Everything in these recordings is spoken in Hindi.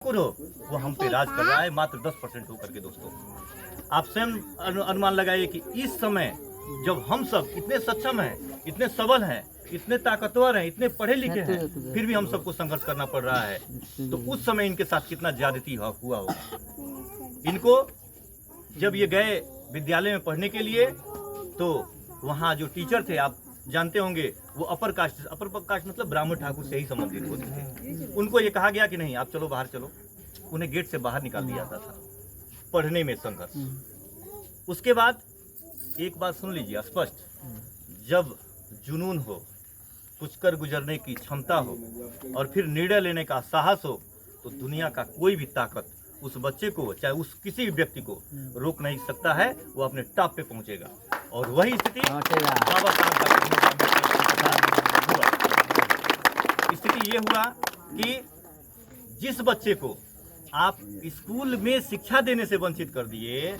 हो वो हम पे राज कर रहा है मात्र 10% होकर के। दोस्तों आप स्वयं अनुमान लगाइए कि इस समय जब हम सब इतने सक्षम हैं, इतने सबल हैं, इतने ताकतवर हैं, इतने पढ़े लिखे हैं, फिर भी हम सबको संघर्ष करना पड़ रहा है, तो उस समय इनके साथ कितना ज्यादती हुआ होगा। इनको जब ये गए विद्यालय में पढ़ने के लिए तो वहाँ जो टीचर थे आप जानते होंगे वो अपर कास्ट मतलब ब्राह्मण ठाकुर से ही संबंधित होते थे। उनको ये कहा गया कि नहीं आप चलो बाहर चलो, उन्हें गेट से बाहर निकाल दिया जाता था पढ़ने में संघर्ष। उसके बाद एक बात सुन लीजिए स्पष्ट, जब जुनून हो, कुछ कर गुजरने की क्षमता हो और फिर निर्णय लेने का साहस हो तो दुनिया का कोई भी ताकत उस बच्चे को चाहे उस किसी भी व्यक्ति को रोक नहीं सकता है। वो अपने टॉप पे पहुंचेगा और वही स्थिति बाबा साहब हुआ। स्थिति ये हुआ कि जिस बच्चे को आप स्कूल में शिक्षा देने से वंचित कर दिए,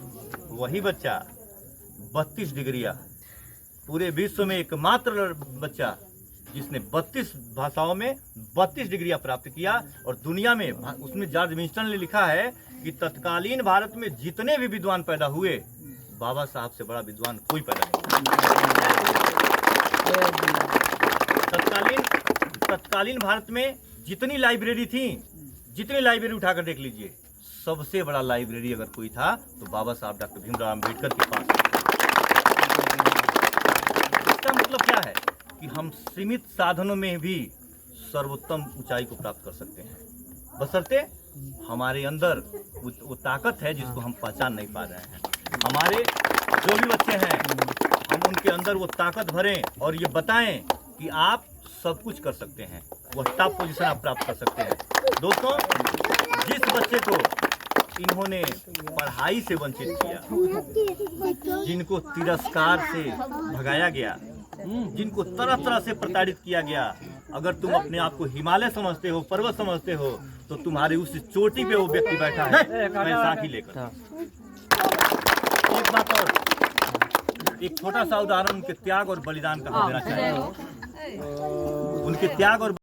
वही बच्चा 32 डिग्रियां, पूरे विश्व में एकमात्र बच्चा जिसने 32 भाषाओं में 32 डिग्रियां प्राप्त किया। और दुनिया में उसमें जॉर्ज विंस्टन ने लिखा है कि तत्कालीन भारत में जितने भी विद्वान पैदा हुए, बाबा साहब से बड़ा विद्वान कोई पैदा नहीं। तत्कालीन भारत में जितनी लाइब्रेरी थी, जितनी लाइब्रेरी उठाकर देख लीजिए, सबसे बड़ा लाइब्रेरी अगर कोई था तो बाबा साहब डॉक्टर भीमराव अम्बेडकर के पास। इसका मतलब क्या है कि हम सीमित साधनों में भी सर्वोत्तम ऊंचाई को प्राप्त कर सकते हैं, बशर्ते हमारे अंदर वो ताकत है जिसको हम पहचान नहीं पा रहे हैं। हमारे जो भी बच्चे हैं हम उनके अंदर वो ताकत भरें और ये बताएं कि आप सब कुछ कर सकते हैं, वो टॉप पोजीशन आप प्राप्त कर सकते हैं। दोस्तों, जिस बच्चे को इन्होंने पढ़ाई से वंचित किया, जिनको तिरस्कार से भगाया गया, जिनको तरह तरह से प्रताड़ित किया गया, अगर तुम अपने आप को हिमालय समझते हो, पर्वत समझते हो, तो तुम्हारे उस चोटी पे वो व्यक्ति बैठा है बैसाखी लेकर। एक बात और, एक छोटा सा उदाहरण उनके त्याग और बलिदान का हम देना चाहेंगे। उनके त्याग और